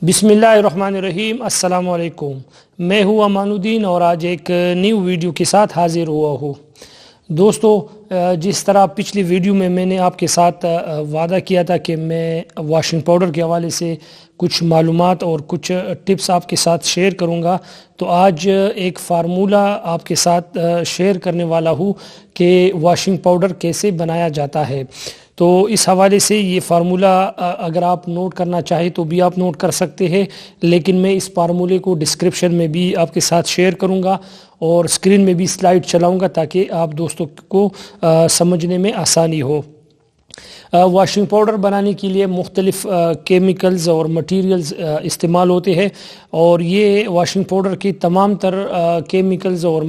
بسم اللہ الرحمن الرحیم۔ السلام علیکم، میں ہوں امان الدین اور آج ایک نیو ویڈیو کے ساتھ حاضر ہوا ہوں۔ دوستو، جس طرح پچھلی ویڈیو میں نے آپ کے ساتھ وعدہ کیا تھا کہ میں واشنگ پاؤڈر کے حوالے سے کچھ معلومات اور کچھ ٹپس آپ کے ساتھ شیئر کروں گا، تو آج ایک فارمولہ آپ کے ساتھ شیئر کرنے والا ہوں کہ واشنگ پاؤڈر کیسے بنایا جاتا ہے۔ تو اس حوالے سے یہ فارمولہ اگر آپ نوٹ کرنا چاہیں تو بھی آپ نوٹ کر سکتے ہیں، لیکن میں اس فارمولے کو ڈسکرپشن میں بھی آپ کے ساتھ شیئر کروں گا اور اسکرین میں بھی سلائیڈ چلاؤں گا تاکہ آپ دوستوں کو سمجھنے میں آسانی ہو۔ واشنگ پاؤڈر بنانے کے لیے مختلف کیمیکلز اور مٹیریلز استعمال ہوتے ہیں، اور یہ واشنگ پاؤڈر کی تمام تر کیمیکلز اور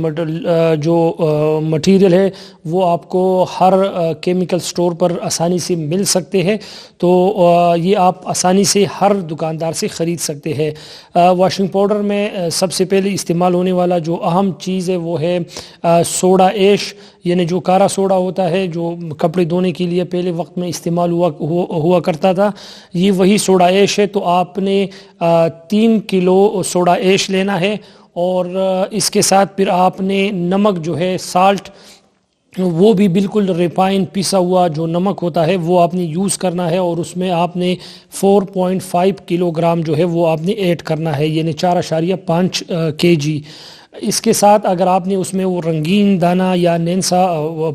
جو مٹیریل ہے وہ آپ کو ہر کیمیکل سٹور پر آسانی سے مل سکتے ہیں، تو یہ آپ آسانی سے ہر دکاندار سے خرید سکتے ہیں۔ واشنگ پاؤڈر میں سب سے پہلے استعمال ہونے والا جو اہم چیز ہے وہ ہے سوڈا ایش، یعنی جو کارا سوڈا ہوتا ہے جو کپڑے دھونے کے لیے پہلے وقت میں استعمال ہوا کرتا تھا، یہ وہی سوڈا ایش ہے۔ تو آپ نے 3 کلو سوڈا ایش لینا ہے، اور اس کے ساتھ پھر آپ نے نمک جو ہے سالٹ، وہ بھی بالکل ریفائن پیسا ہوا جو نمک ہوتا ہے وہ آپ نے یوز کرنا ہے، اور اس میں آپ نے 4.5 کلو گرام جو ہے وہ آپ نے ایڈ کرنا ہے، یعنی 4.5 kg۔ اس کے ساتھ اگر آپ نے اس میں وہ رنگین دانہ یا نینسا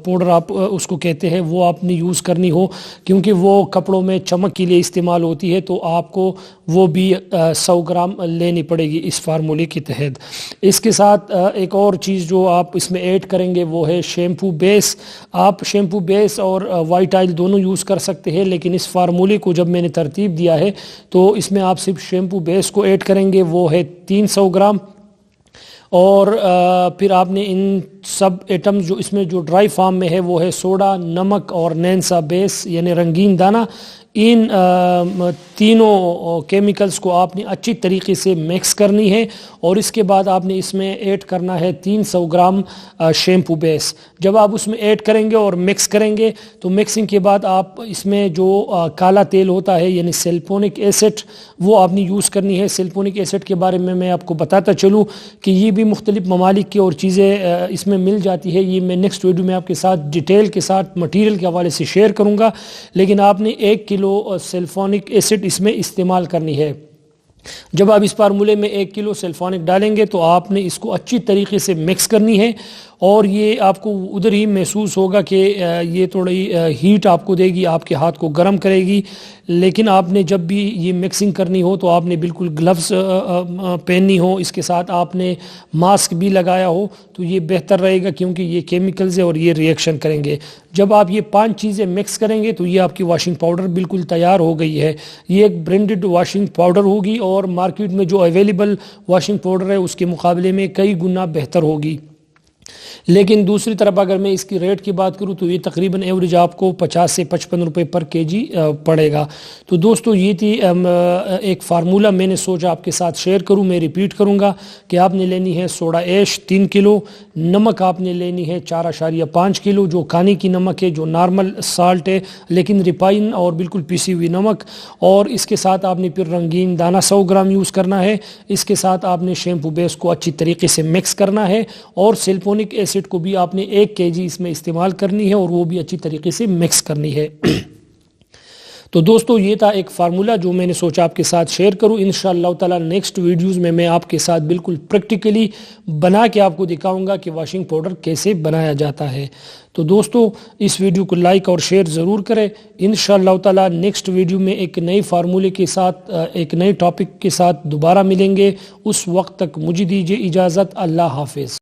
پاؤڈر آپ اس کو کہتے ہیں وہ آپ نے یوز کرنی ہو، کیونکہ وہ کپڑوں میں چمک کے لیے استعمال ہوتی ہے، تو آپ کو وہ بھی 100 گرام لینی پڑے گی اس فارمولے کے تحت۔ اس کے ساتھ ایک اور چیز جو آپ اس میں ایڈ کریں گے وہ ہے شیمپو بیس۔ آپ شیمپو بیس اور وائٹ آئل دونوں یوز کر سکتے ہیں، لیکن اس فارمولے کو جب میں نے ترتیب دیا ہے تو اس میں آپ صرف شیمپو بیس کو ایڈ کریں گے، وہ ہے 300 گرام، اور پھر آپ نے ان سب ایٹمز جو اس میں جو ڈرائی فارم میں ہے وہ ہے سوڈا، نمک اور نینسا بیس یعنی رنگین دانہ۔ ان تینوں کیمیکلز کو آپ نے اچھی طریقے سے مکس کرنی ہے، اور اس کے بعد آپ نے اس میں ایڈ کرنا ہے 300 گرام شیمپو بیس۔ جب آپ اس میں ایڈ کریں گے اور مکس کریں گے تو مکسنگ کے بعد آپ اس میں جو کالا تیل ہوتا ہے یعنی سلفونک ایسڈ، وہ آپ نے یوز کرنی ہے۔ سلفونک ایسڈ کے بارے میں آپ کو بتاتا چلوں کہ یہ بھی مختلف ممالک کی اور چیزیں اس میں مل جاتی ہے، یہ میں نیکسٹ ویڈیو میں آپ کے ساتھ ڈیٹیل کے ساتھ مٹیریل کے حوالے سے شیئر کروں گا، لیکن آپ نے 1 کلو سلفونک ایسڈ اس میں استعمال کرنی ہے۔ جب آپ اس فارمولے میں 1 کلو سلفونک ڈالیں گے تو آپ نے اس کو اچھی طریقے سے مکس کرنی ہے، اور یہ آپ کو ادھر ہی محسوس ہوگا کہ یہ تھوڑی ہیٹ آپ کو دے گی، آپ کے ہاتھ کو گرم کرے گی، لیکن آپ نے جب بھی یہ مکسنگ کرنی ہو تو آپ نے بالکل گلوز پہننی ہو، اس کے ساتھ آپ نے ماسک بھی لگایا ہو تو یہ بہتر رہے گا، کیونکہ یہ کیمیکلز ہے اور یہ ریئیکشن کریں گے۔ جب آپ یہ 5 چیزیں مکس کریں گے تو یہ آپ کی واشنگ پاؤڈر بالکل تیار ہو گئی ہے۔ یہ ایک برینڈڈ واشنگ پاؤڈر ہوگی، اور مارکیٹ میں جو اویلیبل واشنگ پاؤڈر ہے اس کے مقابلے میں کئی گنا بہتر ہوگی۔ لیکن دوسری طرف اگر میں اس کی ریٹ کی بات کروں تو یہ تقریباً ایوریج آپ کو 50 سے 55 روپے پر kg پڑے گا۔ تو دوستو یہ تھی ایک فارمولہ میں نے سوچا آپ کے ساتھ شیئر کروں۔ میں ریپیٹ کروں گا کہ آپ نے لینی ہے سوڈا ایش 3 کلو، نمک آپ نے لینی ہے 4.5 کلو جو کھانے کی نمک ہے، جو نارمل سالٹ ہے لیکن ریفائن اور بالکل پیسی ہوئی نمک، اور اس کے ساتھ آپ نے پھر رنگین دانہ 100 گرام یوز کرنا ہے۔ اس کے ساتھ آپ نے شیمپو بیس کو اچھی طریقے سے مکس کرنا ہے، اور سلفونک ایسڈ کو بھی آپ نے 1 kg اس میں استعمال کرنی ہے، اور وہ بھی اچھی طریقے سے مکس کرنی ہے۔ تو دوستو یہ تھا ایک فارمولہ جو میں نے سوچا آپ کے ساتھ شیئر کروں۔ انشاءاللہ تعالی نیکسٹ ویڈیوز میں آپ کے ساتھ بالکل پریکٹیکلی بنا کے آپ کو دکھاؤں گا کہ واشنگ پاؤڈر کیسے بنایا جاتا ہے۔ تو دوستو اس ویڈیو کو لائک اور شیئر ضرور کریں۔ انشاءاللہ تعالی نیکسٹ ویڈیو میں ایک نئی فارمولے کے ساتھ، ایک نئے ٹاپک کے ساتھ دوبارہ ملیں گے۔ اس وقت تک مجھے دیجیے اجازت۔ اللہ حافظ۔